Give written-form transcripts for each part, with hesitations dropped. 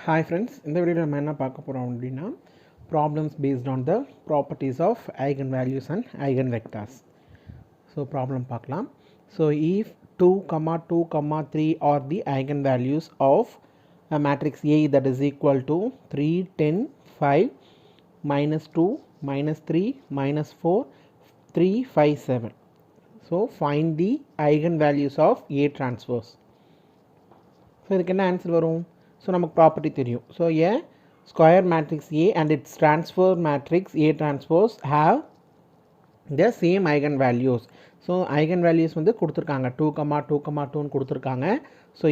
Hi friends, இந்த வீடியோவில் நம்ம என்ன பார்க்க போகிறோம் அப்படின்னா problems based on the properties of eigen values and eigen vectors. So problem பார்க்கலாம். So if 2, 2, 3 are the eigen values of a matrix A that is equal to 3, 10, 5, minus 2, minus 3, minus 4, 3, 5, 7. So find the eigen values of A transpose. So இதுக்கு என்ன answer வரும்? So நமக்கு property தெரியும். So A square matrix A and it's transfer matrix A transpose have the same eigen values. So eigen values வந்து கொடுத்துருக்காங்க 2, 2, 2ன்னு கொடுத்துருக்காங்க. So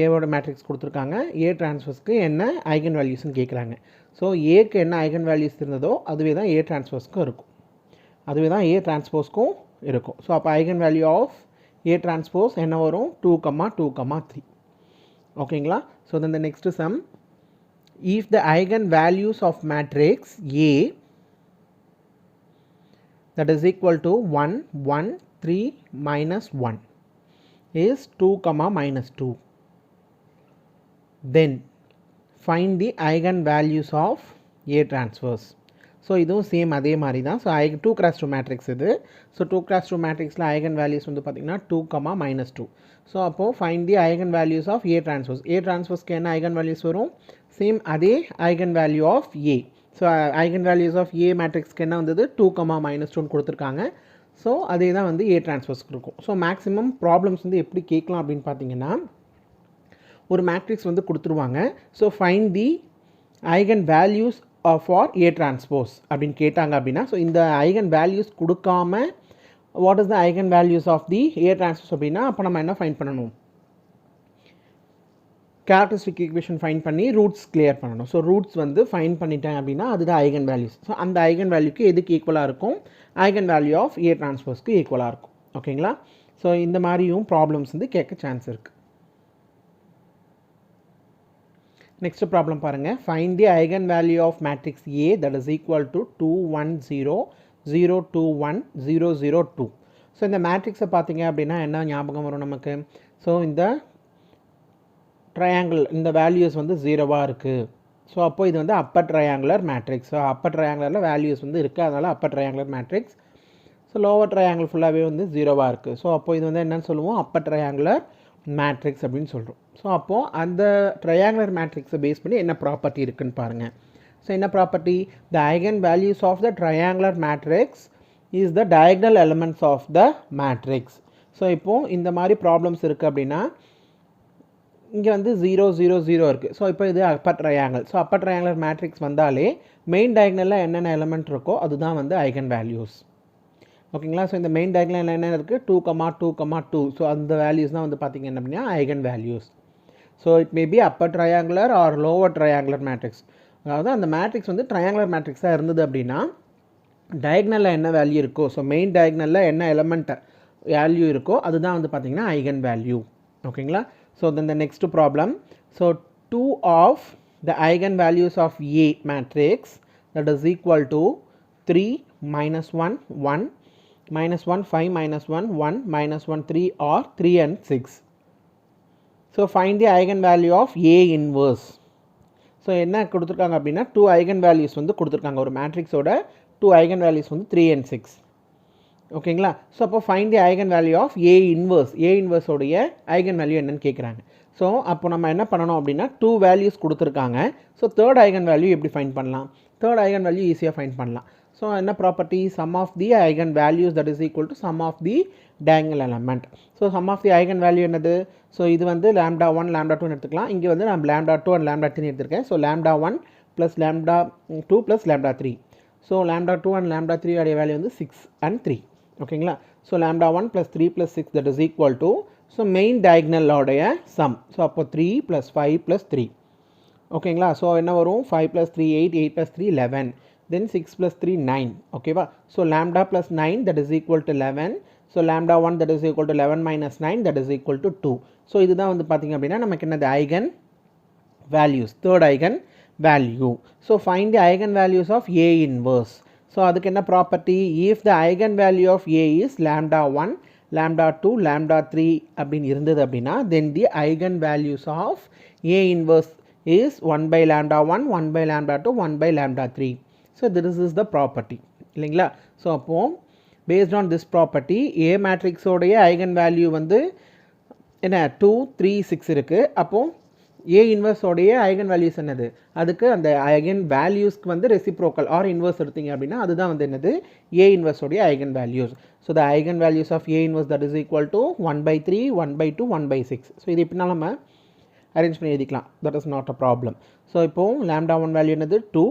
ஏவோட matrix கொடுத்துருக்காங்க. ஏ டிரான்ஸ்போஸ்க்கு என்ன ஐகன் வேல்யூஸ்ன்னு கேட்குறாங்க. ஸோ ஏக்கு என்ன ஐகன் வேல்யூஸ் இருந்ததோ அதுவே தான் ஏ டிரான்ஸ்போஸ்க்கும் இருக்கும். அதுவே தான் ஏ டிரான்ஸ்போஸ்க்கும் இருக்கும். ஸோ அப்போ eigen value of A transpose என்ன வரும்? 2, 2, 3. ஓகேங்களா? So then the next sum, if the eigen values of matrix A that is equal to 1, 1, 3, minus 1 is 2, minus 2, then find the eigen values of A transpose. So இதுவும் same அதே மாதிரி தான். So 2x2 matrix இது. So 2x2 மேட்ரிக்ஸில் eigen values வந்து பார்த்திங்கன்னா 2, minus 2. So அப்போது find the eigen values of A transpose. A டிரான்ஸ்போஸ்க்கு என்ன ஐகன் வேல்யூஸ் வரும்? சேம் அதே eigen value of A. So eigen values of A மேட்ரிக்ஸ்க்கு என்ன வந்தது? 2, minus 2ன்னு கொடுத்துருக்காங்க. ஸோ அதே தான் வந்து ஏ டிரான்ஸ்போஸ்க்கு இருக்கும். ஸோ மேக்ஸிமம் ப்ராப்ளம்ஸ் வந்து எப்படி கேட்கலாம் அப்படின்னு பார்த்தீங்கன்னா, ஒரு மேட்ரிக்ஸ் வந்து கொடுத்துருவாங்க. So find the eigen values for A transpose அப்படின்னு கேட்டாங்க அப்படின்னா, ஸோ இந்த ஐகன் வேல்யூஸ் கொடுக்காம what is the eigen values of the A transpose அப்படின்னா, அப்போ நம்ம என்ன ஃபைண்ட் பண்ணணும்? கேரக்டரிஸ்டிக் ஈக்குவேஷன் ஃபைண்ட் பண்ணி ரூட்ஸ் கிளியர் பண்ணணும். ஸோ ரூட்ஸ் வந்து ஃபைண்ட் பண்ணிட்டேன் அப்படின்னா அதுதான் ஐகன் வேல்யூஸ். ஸோ அந்த ஐகன் வேல்யூக்கு எதுக்கு ஈக்குவலாக இருக்கும்? ஐகன் வேல்யூ ஆஃப் ஏ டிரான்ஸ்போஸ்க்கு ஈக்குவலாக இருக்கும். ஓகேங்களா? ஸோ இந்த மாதிரியும் ப்ராப்ளம்ஸ் வந்து கேட்க சான்ஸ் இருக்குது. நெக்ஸ்ட் ப்ராப்ளம் பாருங்கள். Find the eigen value of matrix A that is equal to 2, 1, 0, 0, 2, 1, 0, 0, 2. So இந்த மேட்ரிக்ஸை பார்த்தீங்க அப்படின்னா என்ன ஞாபகம் வரும் நமக்கு? ஸோ இந்த ட்ரையாங்கிள் இந்த வேல்யூஸ் வந்து 0வாக இருக்குது. ஸோ அப்போது இது வந்து upper triangular matrix. So upper ட்ரையாங்குலரில் வேல்யூஸ் வந்து இருக்குது, அதனால் upper triangular matrix. So lower triangle ஃபுல்லாகவே வந்து 0வாக இருக்குது. ஸோ அப்போது இது வந்து என்னென்னு சொல்லுவோம்? அப்பர் ட்ரையாங்குலர் மேட்ரிக்ஸ் அப்படின்னு சொல்கிறோம். ஸோ அப்போது அந்த ட்ரையாங்குலர் மேட்ரிக்ஸை பேஸ் பண்ணி என்ன ப்ராப்பர்ட்டி இருக்குதுன்னு பாருங்கள். ஸோ என்ன property? The eigen values of the triangular matrix is the diagonal elements of the matrix. So இப்போது இந்த மாதிரி ப்ராப்ளம்ஸ் இருக்குது அப்படின்னா, இங்கே வந்து 0, 0, 0 இருக்குது. ஸோ இப்போ இது upper triangle. So upper triangular matrix வந்தாலே மெயின் டயகனலில் என்னென்ன எலிமெண்ட் இருக்கோ அதுதான் வந்து ஐகன் வேல்யூஸ். ஓகேங்களா? ஸோ இந்த மெயின் டயகனல் என்ன இருக்குது? 2, 2, 2. ஸோ அந்த வேல்யூஸ் தான் வந்து பார்த்திங்க அப்படின்னா eigen values. So it may be upper triangular or lower triangular matrix. அதாவது அந்த மேட்ரிக்ஸ் வந்து ட்ரையாங்குலர் மேட்ரிக்ஸாக இருந்தது அப்படின்னா டயகனலில் என்ன வேல்யூ இருக்கோ, ஸோ மெயின் டயகனலில் என்ன எலிமெண்ட் வேல்யூ இருக்கோ அதுதான் வந்து பார்த்திங்கன்னா ஐகன் வேல்யூ. ஓகேங்களா? So then the next problem. So 2 of the eigen values of A matrix that is equal to 3, minus 1, 1, minus 1, 5, minus 1, 1, minus 1, 3 or 3 and 6. So find the eigen value of A inverse. So என்ன கொடுத்துருக்காங்க அப்படின்னா 2 eigen values வந்து கொடுத்துருக்காங்க. ஒரு மேட்ரிக்ஸோட 2 eigen values வந்து 3 and 6. ஓகேங்களா? So அப்போ find the eigen value of A inverse. A இன்வர்ஸோடைய ஐகன் வேல்யூ என்னன்னு கேட்குறாங்க. ஸோ அப்போ நம்ம என்ன பண்ணணும் அப்படின்னா 2 வேல்யூஸ் கொடுத்துருக்காங்க. ஸோ தேர்ட் ஐகன் வேல்யூ எப்படி ஃபைண்ட் பண்ணலாம்? தேர்ட் ஐகன் வேல்யூ ஈஸியாக ஃபைண்ட் பண்ணலாம். ஸோ என்ன property? Sum of the eigen values that is equal to sum of the diagonal element. So sum of the eigen value என்னது? So இது வந்து λ1, λ2 எடுத்துக்கலாம். இங்கே வந்து நான் λ2 and λ3 எடுத்திருக்கேன். ஸோ λ1 + λ2 + λ3. ஸோ λ2 and λ3 உடைய வேல்யூ வந்து 6 and 3. ஓகேங்களா? So λ1 + 3 + 6 that is equal to so main டயகனலோடைய சம். ஸோ அப்போ 3 + 5 + 3. ஓகேங்களா? ஸோ என்ன வரும்? 5 + 3 8, 8 + 3 11, then 6 + 3 9. ஓகேவா? So λ + 9 that is equal to 11. So λ1 that is equal to 11 minus 9 that is equal to 2. So இதுதான் வந்து பார்த்திங்க அப்படின்னா நமக்கு என்னது? Eigen values, third eigen value. So find the eigen values of A inverse. So அதுக்கு என்ன property? If the eigen value of A is λ1, λ2, λ3 அப்படின்னு இருந்தது அப்படின்னா then the eigen values of A inverse is 1 by lambda 1, 1 by lambda 2, 1 by lambda 3. So this is the property இல்லைங்களா. So அப்போ based on this property A மேட்ரிக்ஸோடைய eigen value வந்து என்ன 2 3 6 இருக்குது. அப்போது A இன்வர்ஸோடைய ஐகன் வேல்யூஸ் என்னது, அதுக்கு அந்த ஐகன் வேல்யூஸ்க்கு வந்து ரெசிப்ரோக்கல் ஆர் இன்வர்ஸ் எடுத்தீங்க அப்படின்னா அதுதான் வந்து என்னது A இன்வர்ஸோடைய eigen values. So the eigen values of A inverse that is equal to 1/3 1/2 1/6. So இது இப்படினா நம்ம அரேஞ்ச் பண்ணி எழுதிக்கலாம், that is not a problem. So இப்போது lambda 1 வேல்யூ என்னது 2,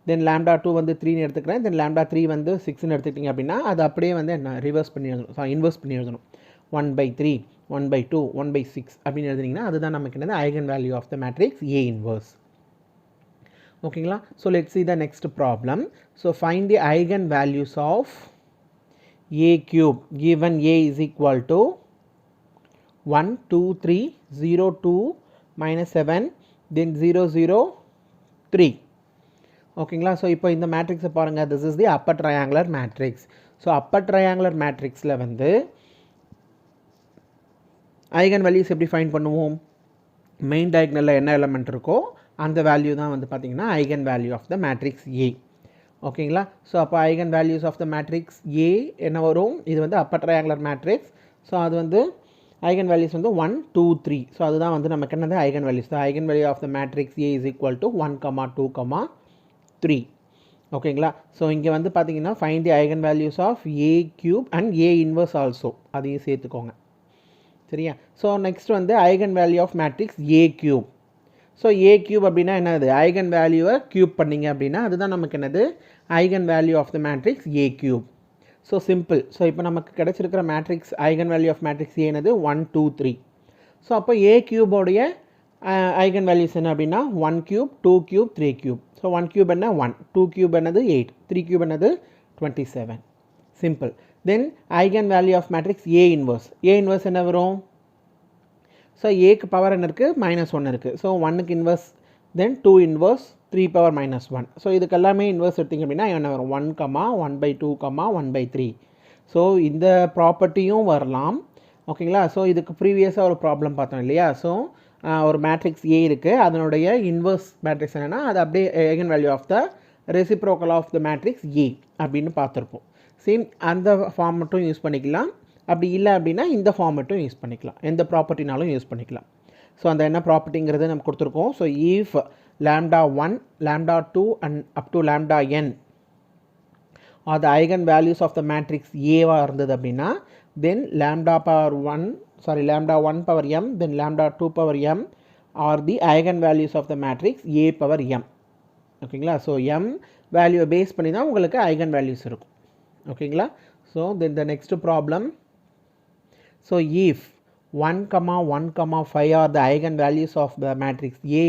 தென் lambda 2 வந்து 3ன்னு எடுத்துக்கிறேன், தென் lambda 3 வந்து 6ன்னு எடுத்துக்கிட்டிங்க அப்படின்னா அது அப்படியே வந்து என்ன ரிவர்ஸ் பண்ணி எழுதணும், இன்வர்ஸ் பண்ணி எழுதணும். 1/3 1/2 1/6 அப்படின்னு எழுதுனீங்கன்னா அதுதான் நமக்கு என்னது eigen value of the matrix A inverse. ஓகேங்களா. So let's see the next problem. So find the eigen values of A cube given A is equal to 1 2 3 0 2 minus 7 then 0 0 3. ஓகேங்களா. ஸோ இப்போ இந்த மேட்ரிக்ஸை பாருங்கள், this is the upper triangular matrix. So upper triangular மேட்ரிக்ஸில் வந்து eigen values எப்படி find பண்ணுவோம், main டயக்னலில் என்ன எலமெண்ட் இருக்கோ அந்த வேல்யூ தான் வந்து பார்த்திங்கன்னா eigen value of the matrix A. ஓகேங்களா. ஸோ அப்போ eigen values of the matrix A என்ன வரும், இது வந்து அப்பர் ட்ரையாங்குலர் மேட்ரிக்ஸ். ஸோ அது வந்து ஐகன் வேல்யூஸ் வந்து 1 2 3. ஸோ அதுதான் வந்து நமக்கு என்னது eigen values. The eigen value of the matrix A is equal to 1 2 3. ஓகேங்களா. ஸோ இங்கே வந்து பார்த்தீங்கன்னா find the eigen values of A cube and A inverse also, அதையும் சேர்த்துக்கோங்க சரியா. ஸோ நெக்ஸ்ட் வந்து eigen value of matrix A cube. So A cube அப்படின்னா என்னது, ஐகன் வேல்யூவை கியூப் பண்ணிங்க அப்படின்னா அதுதான் நமக்கு என்னது eigen value of the matrix A cube. So simple. So இப்போ நமக்கு கிடச்சிருக்கிற matrix eigen value of matrix A என்னது 1 2 3. ஸோ அப்போ A கியூபோடைய ஐகன் வேல்யூஸ் என்ன அப்படின்னா 1 cube 2 cube 3 cube. So 1 cube என்ன 1, 2 கியூப் என்னது 8, 3 கியூப் என்னது 27. Simple. Then eigen value of matrix A inverse. A inverse என்ன வரும், ஸோ ஏக்கு பவர் என்ன இருக்குது -1 இருக்குது. ஸோ 1க்கு இன்வர்ஸ், தென் 2 இன்வர்ஸ் 3 பவர் -1. ஸோ இதுக்கு எல்லாமே இன்வர்ஸ் எடுத்திங்க அப்படின்னா என்ன வரும் 1 1/2 1/3. ஸோ இந்த ப்ராப்பர்ட்டியும் வரலாம். ஓகேங்களா. ஸோ இதுக்கு ப்ரீவியஸாக ஒரு ப்ராப்ளம் பார்த்தோம் இல்லையா. ஸோ ஒரு மேட்ரிக்ஸ் A இருக்குது, அதனுடைய இன்வர்ஸ் மேட்ரிக்ஸ் என்னென்னா அது அப்படியே eigen value of the reciprocal of the matrix A அப்படின்னு பார்த்துருப்போம். சேம் அந்த ஃபார்ம் மட்டும் யூஸ் பண்ணிக்கலாம், அப்படி இல்லை அப்படின்னா இந்த ஃபார்ம் மட்டும் யூஸ் பண்ணிக்கலாம், எந்த ப்ராப்பர்ட்டினாலும் யூஸ் பண்ணிக்கலாம். ஸோ அந்த என்ன ப்ராப்பர்ட்டிங்கிறது நம்ம கொடுத்துருக்கோம். So if lambda 1 lambda 2 and up to lambda n are the eigen values of the matrix A இருந்தது அப்படின்னா then lambda 1 power m then lambda 2 power m are the eigen values of the matrix A power m. ஓகேங்களா. So m வேல்யூவை base பண்ணி தான் உங்களுக்கு eigen values இருக்கும். ஓகேங்களா. So then the next problem. So if 1 1 5 are the eigen values of the matrix A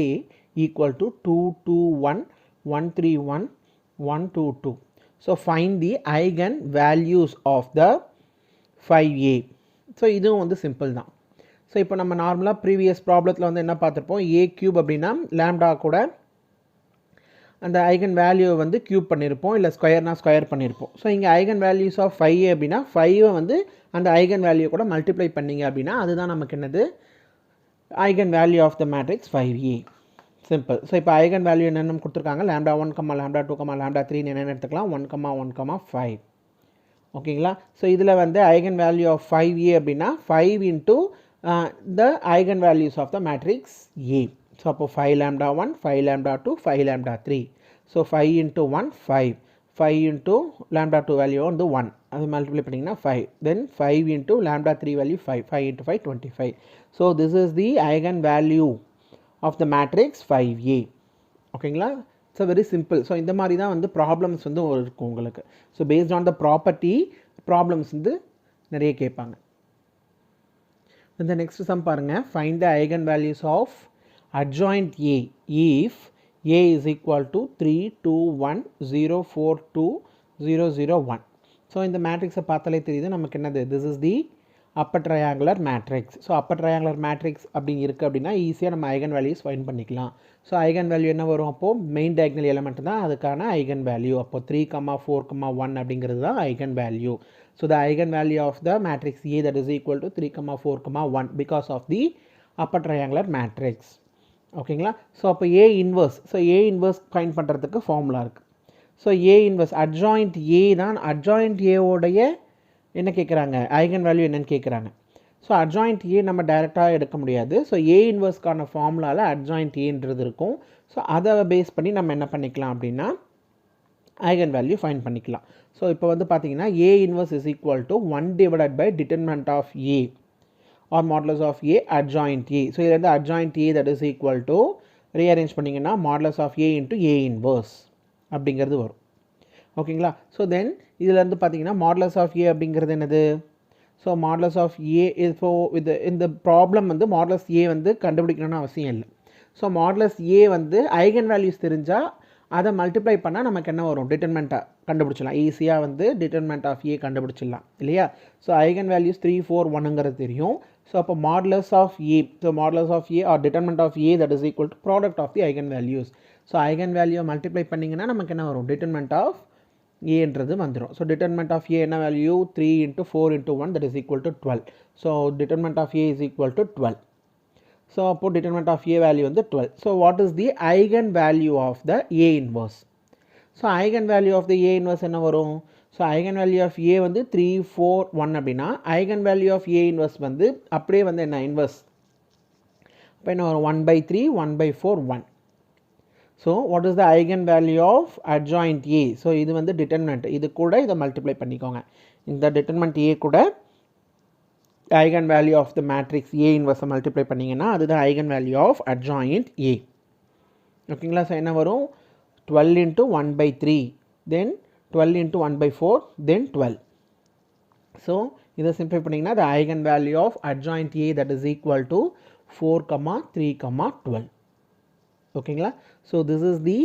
equal to 2 2 1 1 3 1 1 2 2. So find the eigen values of the 5A. So இதுவும் வந்து simple தான். So இப்போ நம்ம நார்மலாக ப்ரீவியஸ் ப்ராப்ளத்தில் வந்து என்ன பார்த்துருப்போம், A கியூப் அப்படின்னா லேம்டா கூட அந்த ஐகன் வேல்யூவை வந்து கியூப் பண்ணியிருப்போம், இல்லை ஸ்கொயர் பண்ணியிருப்போம். ஸோ இங்கே ஐகன் வேல்யூஸ் ஆஃப் 5A அப்படின்னா 5 வந்து அந்த ஐகன் வேல்யூ கூட மல்டிப்ளை பண்ணிங்க அப்படின்னா அதுதான் நமக்கு என்னது eigen value of the matrix 5A. Simple. So இப்போ ஐகன் வேல்யூ என்னென்னு கொடுத்துருக்காங்க, lambda 1 lambda 2 lambda 3 என்னென்னு எடுத்துக்கலாம், 1 1 5. ஓகேங்களா. ஸோ இதில் வந்து ஐகன் வேல்யூ ஆஃப் 5A அப்படின்னா 5 into the eigen values of the matrix A. So அப்போ 5 lambda 1 5 lambda 2 5 lambda 3. So 5 into 1 5 5 into lambda 2 value வந்து 1, அது மல்டிப்ளை பண்ணிங்கன்னா 5, then 5 into lambda 3 value 5 5 into 5 25. So this is the eigen value of the matrix 5A. ஓகேங்களா. So very simple. So இந்த மாதிரி தான் வந்து problems வந்து இருக்கும் உங்களுக்கு. So based on the property problems வந்து நிறைய கேட்பாங்க. இந்த நெக்ஸ்ட் சம் பாருங்கள், find the eigen values of adjoint A if A is equal to 3 2 1 0 4 2 0 0 1. So இந்த மேட்ரிக்ஸை பார்த்தாலே தெரியுது நமக்கு என்னது, this is the upper triangular matrix. So upper triangular matrix அப்படி இருக்குது அப்படின்னா ஈஸியாக நம்ம ஐகன் வேல்யூஸ் ஃபைண்ட் பண்ணிக்கலாம். ஸோ ஐகன் வேல்யூ என்ன வரும், அப்போது மெயின் டயக்னல் எலிமெண்ட் தான் அதுக்கான ஐகன் வேல்யூ. அப்போது 3 4 1 அப்படிங்கிறது தான் eigen value. So the eigen value of the matrix A that is equal to 3 4 1 because of the upper triangular matrix. ஓகேங்களா. ஸோ அப்போ ஏ inverse, so A inverse find பண்ணுறதுக்கு formula இருக்குது. So A inverse adjoint A தான், adjoint ஏவோடைய என்ன கேட்குறாங்க, eigen value என்னன்னு கேட்குறாங்க. So adjoint A நம்ம டைரெக்டாக எடுக்க முடியாது. ஸோ ஏ இன்வர்ஸ்க்கான ஃபார்முலாவில் அட்ஜாயிண்ட் ஏன்றது இருக்கும். ஸோ அதை பேஸ் பண்ணி நம்ம என்ன பண்ணிக்கலாம் அப்படின்னா ஐகன் வேல்யூ ஃபைண்ட் பண்ணிக்கலாம். ஸோ இப்போ வந்து பார்த்தீங்கன்னா A inverse is equal to 1 divided by determinant of A or modulus of A adjoint A. So here the adjoint A that is equal to rearrange பண்ணிங்கன்னா modulus of A into A inverse அப்படிங்கிறது வரும். ஓகேங்களா. So தென் இதில் இருந்து பார்த்தீங்கன்னா modulus of A அப்படிங்கிறது என்னது, so modulus of A இப்போ இந்த ப்ராப்ளம் வந்து modulus A வந்து கண்டுபிடிக்கணும்னு அவசியம் இல்லை. ஸோ modulus A வந்து ஐகன் வேல்யூஸ் தெரிஞ்சால் அதை மல்டிப்ளை பண்ணால் நமக்கு என்ன வரும், டிட்டர்மெண்ட்டாக கண்டுபிடிச்சிடலாம். ஈஸியாக வந்து டிட்டர்மெண்ட் ஆஃப் ஏ கண்டுபிடிச்சிடலாம் இல்லையா. ஸோ ஐகன் வேல்யூஸ் 3, 4, 1ங்கிறது தெரியும். ஸோ அப்போ modulus of A, so modulus of A or determinant of A that is equal to product of the eigen values. So eigen value multiply பண்ணிங்கன்னா நமக்கு என்ன வரும், டிட்டர்மெண்ட் ஆஃப் ஏன்றது வந்துடும். ஸோ டிட்டர்மெண்ட் ஆஃப் ஏ என்ன value, 3 into 4 into 1 that is equal to 12. So determinant of A is equal to 12. So அப்போ determinant of A value வந்து 12. So what is the eigen value of the A inverse. So eigen value of the A inverse என்ன வரும், so eigen value of A வந்து 3, 4, 1 அப்படின்னா eigen value of A inverse வந்து அப்படியே வந்து என்ன inverse, இப்போ என்ன வரும், 1/3, 1/4, 1. So what is the eigen value of adjoint A. So இது வந்து டிட்டர்மினன்ட், இது கூட இதை மல்டிப்ளை பண்ணிக்கோங்க. இந்த டிட்டர்மினன்ட் ஏ கூட eigen value of the matrix A இன்வர்ஸை மல்டிப்ளை பண்ணிங்கன்னா அதுதான் eigen value of adjoint A. ஓகேங்களா. ஸோ என்ன வரும், 12 into 1/3, then 12 into 1/4, then 12. So இதை சிம்பிளை பண்ணிங்கன்னா the eigen value of adjoint A that is equal to 4, 3, 12. ஓகேங்களா. So this is the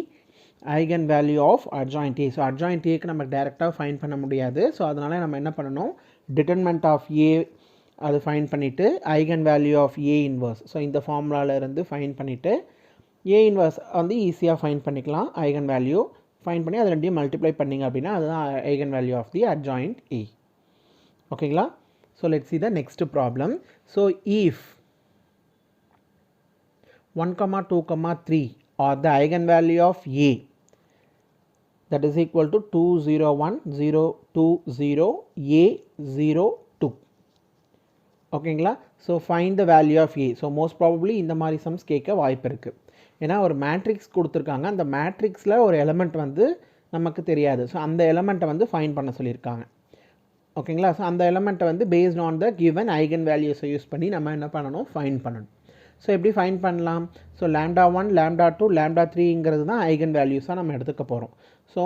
eigen value of adjoint A. So adjoint Aக்கு நம்ம டைரெக்டாக ஃபைண்ட் பண்ண முடியாது. ஸோ அதனால் நம்ம என்ன பண்ணணும், டிட்டர்மெண்ட் ஆஃப் ஏ அது ஃபைண்ட் பண்ணிவிட்டு eigen value of A inverse, so இந்த ஃபார்முலாவிலேருந்து ஃபைண்ட் பண்ணிவிட்டு ஏ இன்வர்ஸ் வந்து ஈஸியாக ஃபைண்ட் பண்ணிக்கலாம். ஐகன் வேல்யூ ஃபைண்ட் பண்ணி அது ரெண்டையும் மல்டிப்ளை பண்ணிங்க அப்படின்னா அதுதான் eigen value of the adjoint A. ஓகேங்களா. So let's see the next problem. So if 1, 2, 3 are the eigen value of A that is equal to 2, 0, 1, 0, 2, 0, A, 0, 2. ஓகேங்களா. So find the value of A. So most probably இந்த மாதிரி sums கேட்க வாய்ப்பு இருக்குது. ஏன்னா ஒரு matrix கொடுத்துருக்காங்க, அந்த மேட்ரிக்ஸில் ஒரு எலமெண்ட் வந்து நமக்கு தெரியாது. ஸோ அந்த எலமெண்ட்டை வந்து ஃபைண்ட் பண்ண சொல்லியிருக்காங்க. ஓகேங்களா. ஸோ அந்த எலமெண்ட்டை வந்து based on the given eigen வேல்யூஸை யூஸ் பண்ணி நம்ம என்ன பண்ணணும், ஃபைண்ட் பண்ணணும். ஸோ எப்படி ஃபைண்ட் பண்ணலாம், ஸோ λ1, λ2, λ3ங்கிறது தான் ஐகன் வேல்யூஸாக நம்ம எடுத்துக்க போகிறோம். ஸோ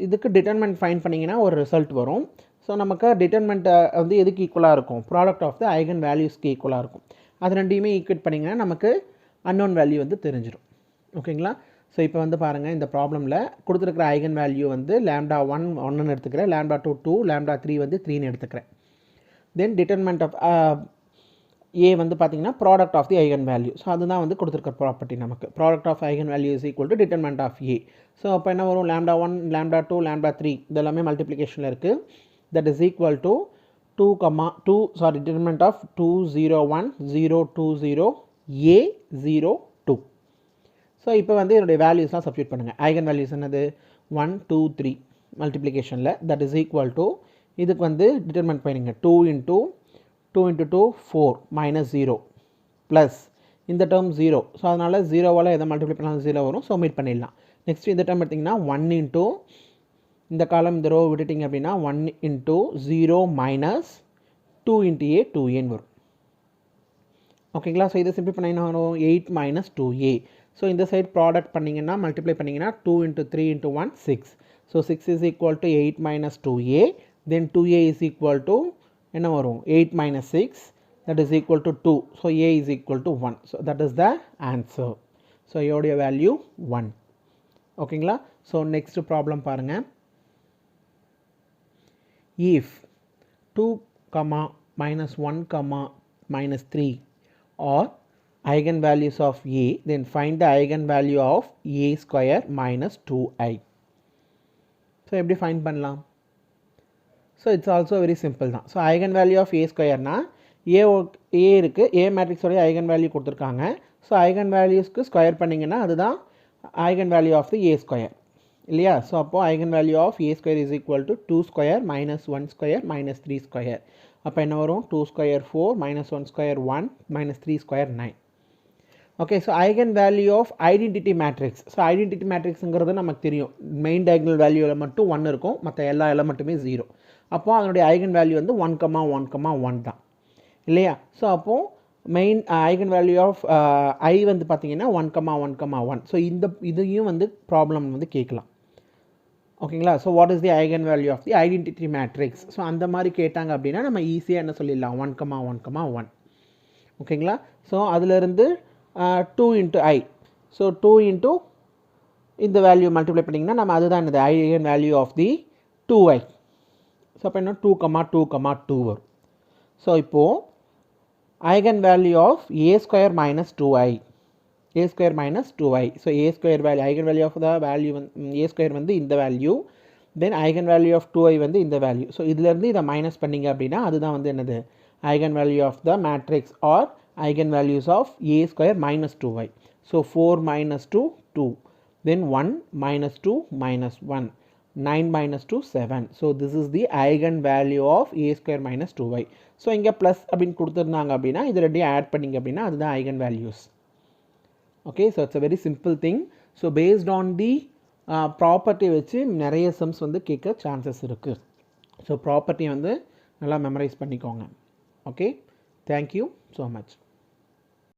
இதுக்கு டிட்டர்மெண்ட் ஃபைண்ட் பண்ணிங்கன்னா ஒரு ரிசல்ட் வரும். ஸோ நமக்கு டிட்டர்மெண்ட்டை வந்து எதுக்கு ஈக்குவலாக இருக்கும், ப்ராடக்ட் ஆஃப் த ஐகன் வேல்யூஸ்க்கு ஈக்குவலாக இருக்கும். அது ரெண்டையுமே ஈக்குவேட் பண்ணிங்கன்னா நமக்கு அன்னோன் வேல்யூ வந்து தெரிஞ்சிடும். ஓகேங்களா. ஸோ இப்போ வந்து பாருங்கள், இந்த ப்ராப்ளமில் கொடுத்துருக்கிற ஐகன் வேல்யூ வந்து λ1 1ன்னு எடுத்துக்கிறேன், λ2 2, λ3 வந்து 3ன்னு எடுத்துக்கிறேன். தென் டிட்டர்மெண்ட் ஆஃப் ஏ வந்து பார்த்திங்கன்னா product of the eigen value. So அதுதான் வந்து கொடுத்துருக்க ப்ராப்பர்ட்டி நமக்கு. Product of eigen value is equal to determinant of A. So அப்போ என்ன வரும், λ1, λ2, λ3 இதெல்லாமே மல்டிப்ளிகேஷனில் இருக்குது. That is equal to 2, determinant of 2, 0, 1, 0, 2, 0, A, 0, 2. So இப்போ வந்து என்னுடைய வேல்யூஸ்லாம் சப்ஸ்டியூட் பண்ணுங்கள். ஐகன் வேல்யூஸ் என்னது, 1, 2, 3 மல்டிப்ளிகேஷனில் தட் இஸ் ஈக்குவல் டு இதுக்கு வந்து டிட்டர்மெண்ட் பண்ணிங்க 2 into 2, 4 minus 0 ப்ளஸ் இந்த டேர்ம் 0. ஸோ அதனால் 0வால் எதை மல்டிப்ளை பண்ணாலும் 0 வரும். ஸோ மீட் பண்ணிடலாம். நெக்ஸ்ட் இந்த டேர்ம் எடுத்திங்கன்னா 1 into இந்த காலம் இந்த ரோ விட்டுட்டிங்க அப்படின்னா 1 into 0 minus 2 into A 2Aன்னு வரும். ஓகேங்களா. ஸோ இதை சிம்பிள் பண்ணிங்கன்னா வரும் 8 minus 2A. ஸோ இந்த சைட் ப்ராடக்ட் பண்ணிங்கன்னா மல்டிப்ளை பண்ணிங்கன்னா 2 into 3 into 1 6. So 6 is equal to 8 minus 2A. Then 2A is equal to என்ன வரும், 8 minus 6 that is equal to 2. So A is equal to 1. So that is the answer. So இதோடைய value 1. ஓகேங்களா. So next problem பாருங்கள். If 2, minus 1, -3 are eigenvalues of A, then find the eigenvalue of A square minus 2i. So எப்படி find பண்ணலாம். So it's also very simple தான். So eigen value of A ஸ்கொயர்னா A இருக்குது, A மேட்ரிக்ஸோடைய eigen value கொடுத்துருக்காங்க. So eigen வேல்யூஸ்க்கு square பண்ணிங்கன்னா அதுதான் eigen value of the A square இல்லையா? ஸோ அப்போது eigen value of A square is equal to 2 square minus 1 square minus 3 square. அப்போ என்ன வரும்? 2 square 4 minus 1 square 1 minus 3 square 9. Okay, so eigen value of identity matrix. So identity மேட்ரிக்ஸுங்கிறது நமக்கு தெரியும், main diagonal வேல்யூவில் மட்டும் 1 இருக்கும், மற்ற எல்லா எலமெண்ட்டுமே 0. அப்போது அதனுடைய ஐகன் வேல்யூ வந்து 1,1,1 தான் இல்லையா? ஸோ அப்போது மெயின் ஐகன் வேல்யூ ஆஃப் ஐ வந்து பார்த்தீங்கன்னா 1,1,1. ஸோ இதையும் வந்து ப்ராப்ளம் வந்து கேட்கலாம். ஓகேங்களா? So what is the eigen value of the identity matrix? So அந்த மாதிரி கேட்டாங்க அப்படின்னா நம்ம ஈஸியாக என்ன சொல்லிடலாம், 1,1,1. ஓகேங்களா? ஸோ அதிலிருந்து 2 இன்ட்டு ஐ. ஸோ 2 இன்ட்டு இந்த வேல்யூ மல்டிப்ளை பண்ணிங்கன்னா நம்ம அதுதான் இந்த eigen value of the 2i. So அப்போ என்ன 2,2,2 வரும். ஸோ இப்போது eigen value of A square minus 2i. a square minus 2i. So a square value, eigen value of the value a square வந்து இந்த value, then eigen value of 2i வந்து இந்த value. So இதிலேருந்து இதை minus பண்ணிங்க அப்படின்னா அதுதான் வந்து என்னது eigen value of the matrix or eigen values of a square minus 2i. So 4 minus 2 2, then 1 minus 2 minus 1, 9 minus 2 7. So this is the eigen value of a square minus 2i. So இங்கே plus அப்படின்னு கொடுத்துருந்தாங்க அப்படின்னா இது ரெண்டையும் add பண்ணிங்க அப்படின்னா அதுதான் eigen values. Okay, so it's a very simple thing. So based on the property வச்சு நிறைய sums வந்து கேட்க சான்சஸ் இருக்குது. ஸோ ப்ராப்பர்ட்டி வந்து நல்லா மெமரைஸ் பண்ணிக்கோங்க. Okay, thank you so much.